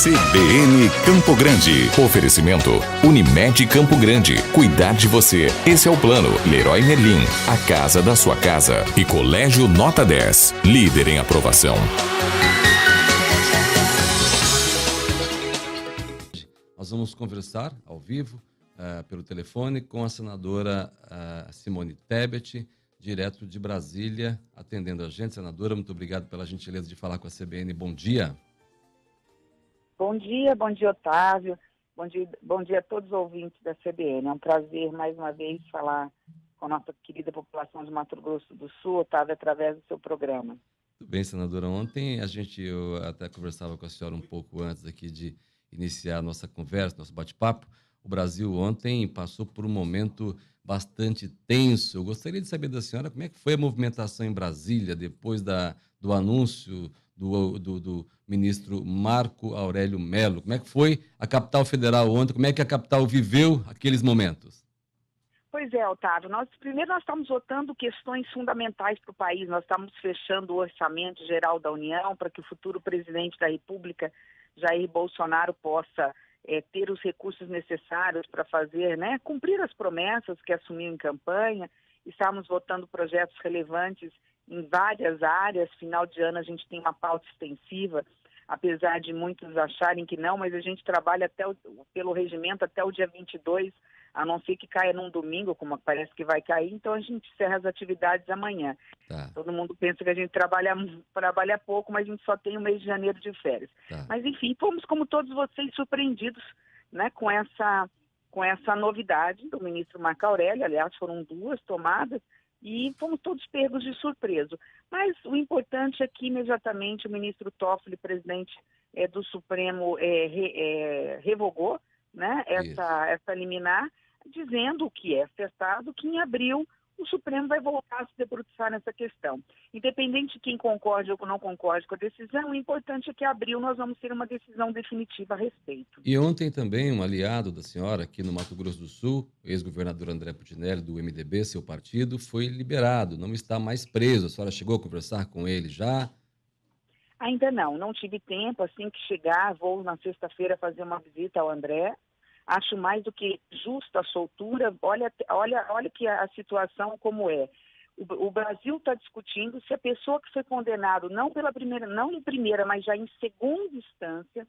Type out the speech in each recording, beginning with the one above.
CBN Campo Grande. Oferecimento Unimed Campo Grande. Cuidar de você. Esse é o plano. Leroy Merlin, a casa da sua casa. E Colégio Nota 10, líder em aprovação. Nós vamos conversar ao vivo, pelo telefone, com a senadora Simone Tebet, direto de Brasília, atendendo a gente. Senadora, muito obrigado pela gentileza de falar com a CBN. Bom dia. Bom dia, Otávio. Bom dia a todos os ouvintes da CBN. É um prazer, mais uma vez, falar com a nossa querida população de Mato Grosso do Sul, Otávio, através do seu programa. Tudo bem, senadora. Ontem eu até conversava com a senhora um pouco antes aqui de iniciar a nossa conversa, nosso bate-papo. O Brasil ontem passou por um momento bastante tenso. Eu gostaria de saber da senhora como é que foi a movimentação em Brasília depois do anúncio do ministro Marco Aurélio Mello. Como é que foi a capital federal ontem? Como é que a capital viveu aqueles momentos? Pois é, Otávio. Primeiro nós estamos votando questões fundamentais para o país. Nós estamos fechando o orçamento geral da União para que o futuro presidente da República, Jair Bolsonaro, possa ter os recursos necessários para fazer, cumprir as promessas que assumiu em campanha. Estamos votando projetos relevantes em várias áreas. Final de ano a gente tem uma pauta extensiva, apesar de muitos acharem que não, mas a gente trabalha pelo regimento até o dia 22, a não ser que caia num domingo, como parece que vai cair, então a gente encerra as atividades amanhã. Tá. Todo mundo pensa que a gente trabalha pouco, mas a gente só tem o mês de janeiro de férias. Tá. Mas enfim, fomos, como todos vocês, surpreendidos, com essa novidade do ministro Marco Aurélio. Aliás, foram 2 tomadas, e fomos todos pegos de surpresa. Mas o importante é que imediatamente o ministro Toffoli, presidente do Supremo, revogou essa liminar, dizendo que é acertado que em abril o Supremo vai voltar a se debruçar nessa questão. Independente de quem concorde ou não concorde com a decisão, o importante é que em abril nós vamos ter uma decisão definitiva a respeito. E ontem também um aliado da senhora aqui no Mato Grosso do Sul, o ex-governador André Putinelli, do MDB, seu partido, foi liberado, não está mais preso. A senhora chegou a conversar com ele já? Ainda não tive tempo. Assim que chegar, vou na sexta-feira fazer uma visita ao André. Acho mais do que justa a soltura. Olha que a situação como é. O Brasil está discutindo se a pessoa que foi condenada, não em primeira, mas já em segunda instância,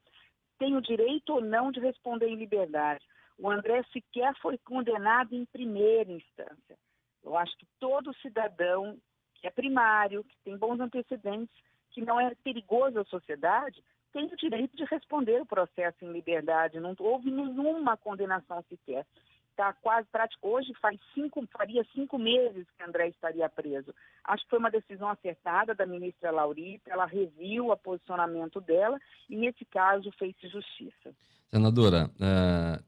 tem o direito ou não de responder em liberdade. O André sequer foi condenado em primeira instância. Eu acho que todo cidadão que é primário, que tem bons antecedentes, que não é perigoso à sociedade, tem o direito de responder o processo em liberdade. Não houve nenhuma condenação sequer. Está quase prático. Hoje faria 5 meses que André estaria preso. Acho que foi uma decisão acertada da ministra Laurita. Ela reviu o posicionamento dela e, nesse caso, fez-se justiça. Senadora,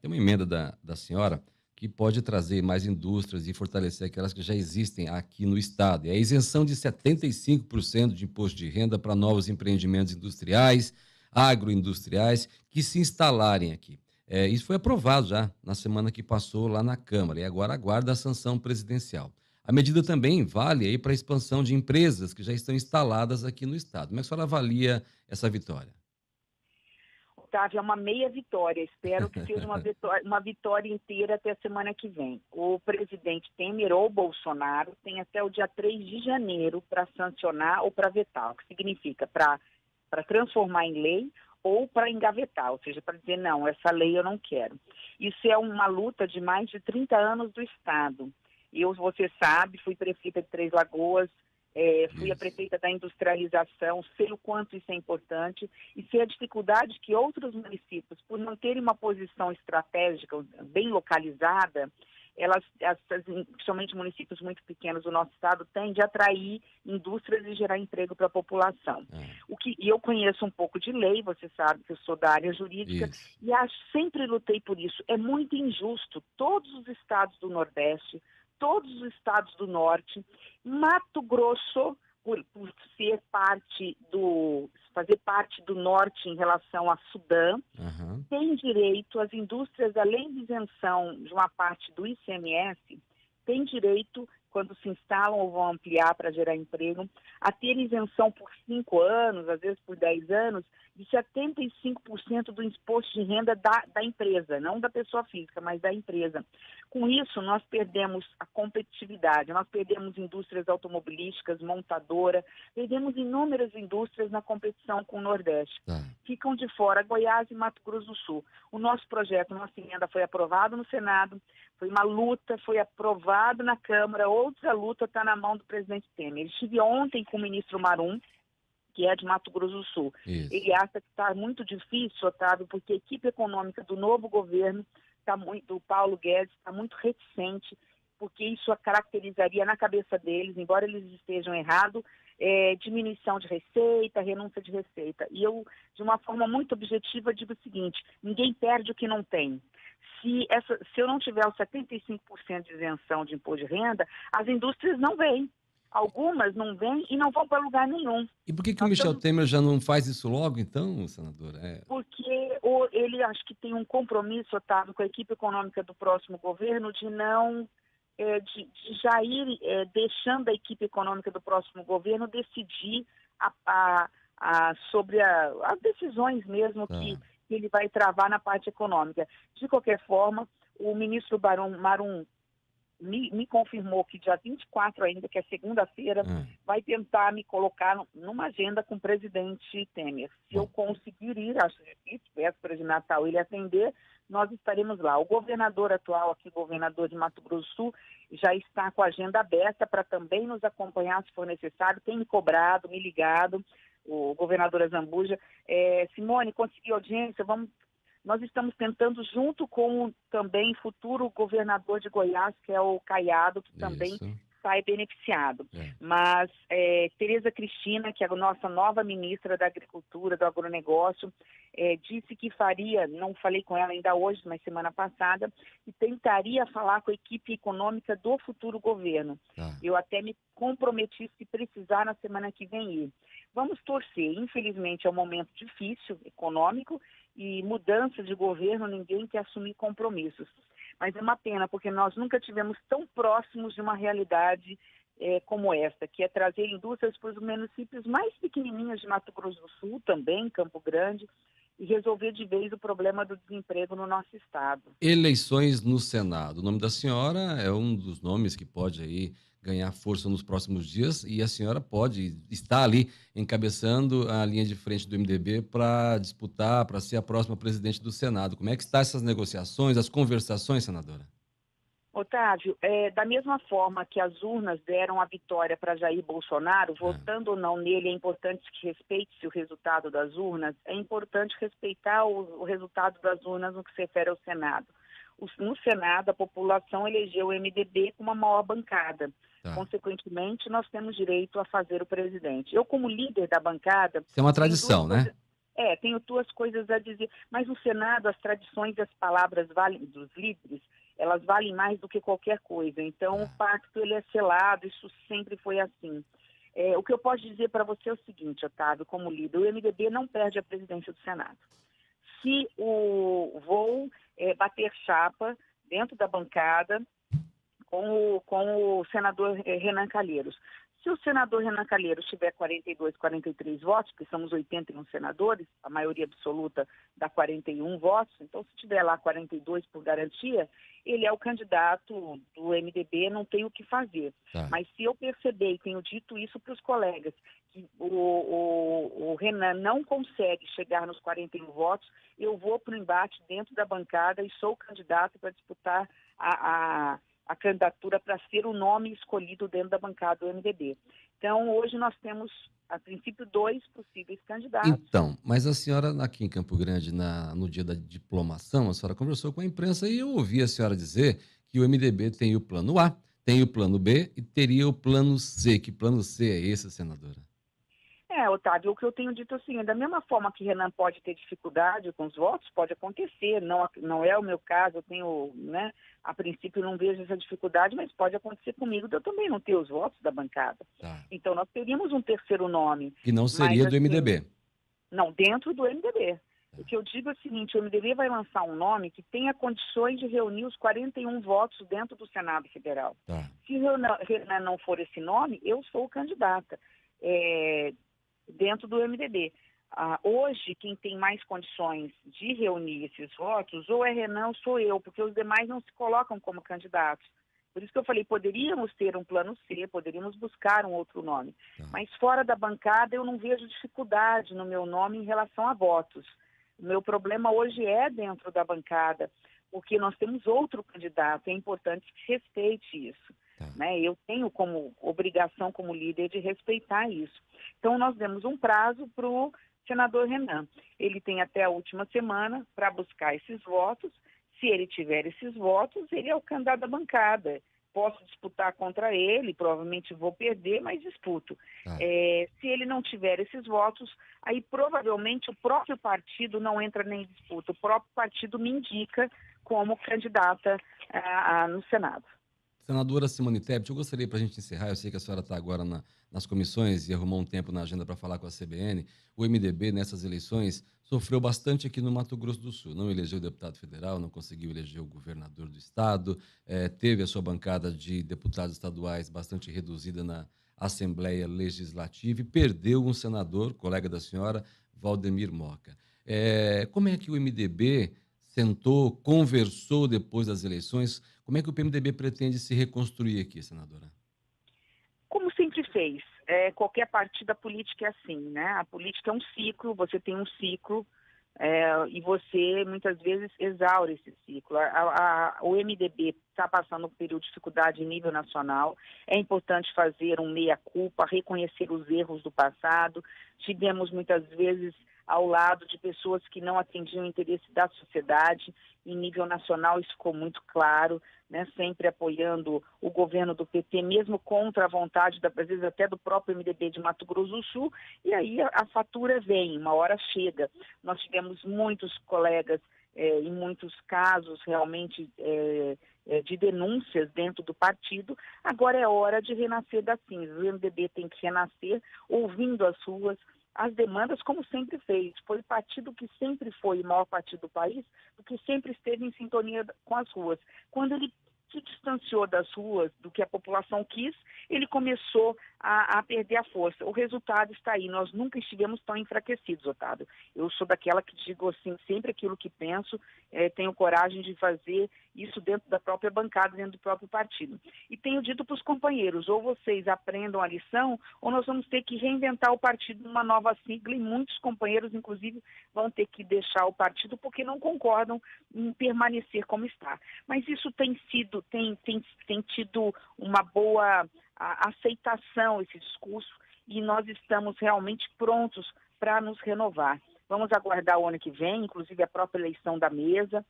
tem uma emenda da senhora que pode trazer mais indústrias e fortalecer aquelas que já existem aqui no Estado. É a isenção de 75% de imposto de renda para novos empreendimentos industriais, agroindustriais, que se instalarem aqui. Isso foi aprovado já na semana que passou lá na Câmara e agora aguarda a sanção presidencial. A medida também vale aí para a expansão de empresas que já estão instaladas aqui no Estado. Como é que a senhora avalia essa vitória? Otávio, é uma meia vitória. Espero que seja uma vitória inteira até a semana que vem. O presidente Temer ou Bolsonaro tem até o dia 3 de janeiro para sancionar ou para vetar, o que significa para transformar em lei ou para engavetar, ou seja, para dizer, não, essa lei eu não quero. Isso é uma luta de mais de 30 anos do Estado. Você sabe, fui prefeita de Três Lagoas, fui a prefeita da industrialização, sei o quanto isso é importante e sei a dificuldade que outros municípios, por não terem uma posição estratégica bem localizada, principalmente municípios muito pequenos do nosso estado, têm de atrair indústrias e gerar emprego para a população. E eu conheço um pouco de lei, você sabe que eu sou da área jurídica, e sempre lutei por isso. É muito injusto. Todos os estados do Nordeste, todos os estados do Norte, Mato Grosso, por fazer parte do Norte em relação a Sudã, tem direito, as indústrias, além de isenção de uma parte do ICMS, tem direito quando se instalam ou vão ampliar para gerar emprego, a ter isenção por 5 anos, às vezes por 10 anos, de 75% do imposto de renda da empresa, não da pessoa física, mas da empresa. Com isso, nós perdemos a competitividade, nós perdemos indústrias automobilísticas, montadora, perdemos inúmeras indústrias na competição com o Nordeste. Ficam de fora Goiás e Mato Grosso do Sul. O nosso projeto, nossa emenda foi aprovado no Senado, foi uma luta, foi aprovado na Câmara, outra luta está na mão do presidente Temer. Estive ontem com o ministro Marum, que é de Mato Grosso do Sul. Isso. Ele acha que está muito difícil, Otávio, porque a equipe econômica do novo governo, do Paulo Guedes, está muito reticente, porque isso a caracterizaria na cabeça deles, embora eles estejam errados, diminuição de receita, renúncia de receita. E eu, de uma forma muito objetiva, digo o seguinte: ninguém perde o que não tem. Se eu não tiver os 75% de isenção de imposto de renda, as indústrias não vêm. Algumas não vêm e não vão para lugar nenhum. E por que o Michel Temer já não faz isso logo, então, senadora? Porque ele acho que tem um compromisso, Otávio, com a equipe econômica do próximo governo de não... de já ir deixando a equipe econômica do próximo governo decidir sobre as decisões mesmo que ele vai travar na parte econômica. De qualquer forma, o ministro Marum me confirmou que dia 24 ainda, que é segunda-feira, vai tentar me colocar numa agenda com o presidente Temer. Se eu conseguir ir, acho difícil, véspera de Natal, ele atender, nós estaremos lá. O governador atual aqui, governador de Mato Grosso do Sul, já está com a agenda aberta para também nos acompanhar se for necessário, tem me cobrado, me ligado, o governador Azambuja. Simone, consegui audiência, nós estamos tentando, junto com também futuro governador de Goiás, que é o Caiado, que também sai beneficiado. Mas Tereza Cristina, que é a nossa nova ministra da Agricultura, do Agronegócio, disse que faria, não falei com ela ainda hoje, mas semana passada, e tentaria falar com a equipe econômica do futuro governo. Eu até me comprometi, se precisar, na semana que vem ir. Vamos torcer. Infelizmente é um momento difícil, econômico, e mudança de governo, ninguém quer assumir compromissos. Mas é uma pena, porque nós nunca tivemos tão próximos de uma realidade como esta, que é trazer indústrias para os municípios mais pequenininhos de Mato Grosso do Sul, também Campo Grande, e resolver de vez o problema do desemprego no nosso estado. Eleições no Senado. O nome da senhora é um dos nomes que pode aí ganhar força nos próximos dias, e a senhora pode estar ali encabeçando a linha de frente do MDB para disputar, para ser a próxima presidente do Senado. Como é que estão essas negociações, as conversações, senadora? Otávio, da mesma forma que as urnas deram a vitória para Jair Bolsonaro, votando ou não nele, é importante que respeite-se o resultado das urnas, é importante respeitar o resultado das urnas no que se refere ao Senado. No Senado, a população elegeu o MDB com uma maior bancada. Consequentemente, nós temos direito a fazer o presidente. Eu, como líder da bancada... Isso é uma tradição, né? Tenho duas coisas a dizer. Mas no Senado, as tradições e as palavras dos líderes, elas valem mais do que qualquer coisa. Então, o pacto ele é selado, isso sempre foi assim. O que eu posso dizer para você é o seguinte, Otávio, como líder, o MDB não perde a presidência do Senado. Se vou bater chapa dentro da bancada com o senador Renan Calheiros. Se o senador Renan Calheiros tiver 42, 43 votos, que somos 81 senadores, a maioria absoluta dá 41 votos, então se tiver lá 42 por garantia, ele é o candidato do MDB, não tem o que fazer. Mas se eu perceber, e tenho dito isso para os colegas, que o Renan não consegue chegar nos 41 votos, eu vou para o embate dentro da bancada e sou o candidato para disputar a candidatura para ser o nome escolhido dentro da bancada do MDB. Então, hoje nós temos, a princípio, 2 possíveis candidatos. Então, mas a senhora aqui em Campo Grande, no dia da diplomação, a senhora conversou com a imprensa e eu ouvi a senhora dizer que o MDB tem o plano A, tem o plano B e teria o plano C. Que plano C é esse, senadora? Otávio, o que eu tenho dito assim, da mesma forma que Renan pode ter dificuldade com os votos, pode acontecer, não é o meu caso, eu tenho, a princípio não vejo essa dificuldade, mas pode acontecer comigo de eu também não ter os votos da bancada. Então nós teríamos um terceiro nome. Que não seria do MDB. Não, dentro do MDB. O que eu digo é o seguinte, o MDB vai lançar um nome que tenha condições de reunir os 41 votos dentro do Senado Federal. Se Renan não for esse nome, eu sou candidata dentro do MDB. Hoje, quem tem mais condições de reunir esses votos, ou é Renan ou sou eu, porque os demais não se colocam como candidatos. Por isso que eu falei, poderíamos ter um plano C, poderíamos buscar um outro nome. Mas fora da bancada eu não vejo dificuldade no meu nome em relação a votos. O meu problema hoje é dentro da bancada, porque nós temos outro candidato, é importante que respeite isso. Né? Eu tenho como obrigação, como líder, de respeitar isso. Então, nós demos um prazo para o senador Renan. Ele tem até a última semana para buscar esses votos. Se ele tiver esses votos, ele é o candidato da bancada. Posso disputar contra ele, provavelmente vou perder, mas disputo. Se ele não tiver esses votos, aí provavelmente o próprio partido não entra nem em disputa. O próprio partido me indica como candidata no Senado. Senadora Simone Tebet, eu gostaria, para a gente encerrar, eu sei que a senhora está agora nas comissões e arrumou um tempo na agenda para falar com a CBN. O MDB, nessas eleições, sofreu bastante aqui no Mato Grosso do Sul. Não elegeu o deputado federal, não conseguiu eleger o governador do estado, teve a sua bancada de deputados estaduais bastante reduzida na Assembleia Legislativa e perdeu um senador, colega da senhora, Valdemir Moca. Como é que o MDB sentou, conversou depois das eleições? Como é que o PMDB pretende se reconstruir aqui, senadora? Como sempre fez. Qualquer partida política é assim, né? A política é um ciclo, você tem um ciclo e você muitas vezes exaure esse ciclo. O MDB está passando um período de dificuldade em nível nacional. É importante fazer um meia-culpa, reconhecer os erros do passado. Tivemos muitas vezes ao lado de pessoas que não atendiam o interesse da sociedade. Em nível nacional isso ficou muito claro, né? Sempre apoiando o governo do PT, mesmo contra a vontade, às vezes até do próprio MDB de Mato Grosso do Sul, e aí a fatura vem, uma hora chega. Nós tivemos muitos colegas, em muitos casos realmente de denúncias dentro do partido. Agora é hora de renascer das cinzas. O MDB tem que renascer ouvindo as ruas, as demandas, como sempre fez. Foi o partido que sempre foi o maior partido do país, porque sempre esteve em sintonia com as ruas. Quando ele se distanciou das ruas, do que a população quis, ele começou a perder a força. O resultado está aí. Nós nunca estivemos tão enfraquecidos, Otávio. Eu sou daquela que digo assim, sempre aquilo que penso, tenho coragem de fazer isso dentro da própria bancada, dentro do próprio partido. E tenho dito para os companheiros, ou vocês aprendam a lição, ou nós vamos ter que reinventar o partido numa nova sigla, e muitos companheiros, inclusive, vão ter que deixar o partido porque não concordam em permanecer como está. Mas isso tem tido uma boa aceitação, esse discurso, e nós estamos realmente prontos para nos renovar. Vamos aguardar o ano que vem, inclusive a própria eleição da mesa,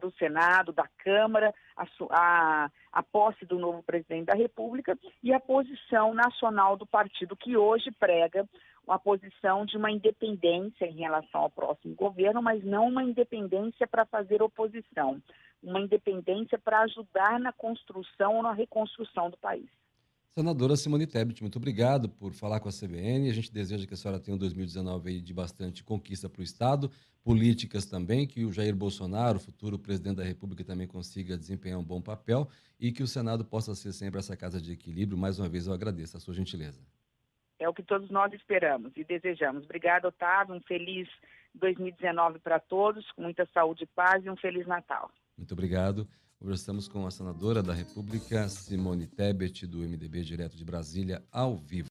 do Senado, da Câmara, a posse do novo presidente da República e a posição nacional do partido, que hoje prega uma posição de uma independência em relação ao próximo governo, mas não uma independência para fazer oposição, uma independência para ajudar na construção ou na reconstrução do país. Senadora Simone Tebet, muito obrigado por falar com a CBN. A gente deseja que a senhora tenha um 2019 aí de bastante conquista para o Estado, políticas também, que o Jair Bolsonaro, o futuro presidente da República, também consiga desempenhar um bom papel e que o Senado possa ser sempre essa casa de equilíbrio. Mais uma vez eu agradeço a sua gentileza. É o que todos nós esperamos e desejamos. Obrigada, Otávio. Um feliz 2019 para todos, com muita saúde e paz e um Feliz Natal. Muito obrigado. Hoje estamos com a senadora da República, Simone Tebet, do MDB, direto de Brasília, ao vivo.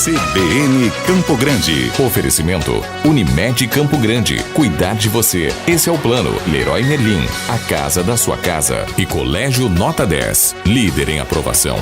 CBN Campo Grande. Oferecimento Unimed Campo Grande. Cuidar de você. Esse é o plano. Leroy Merlin. A casa da sua casa. E Colégio Nota 10. Líder em aprovação.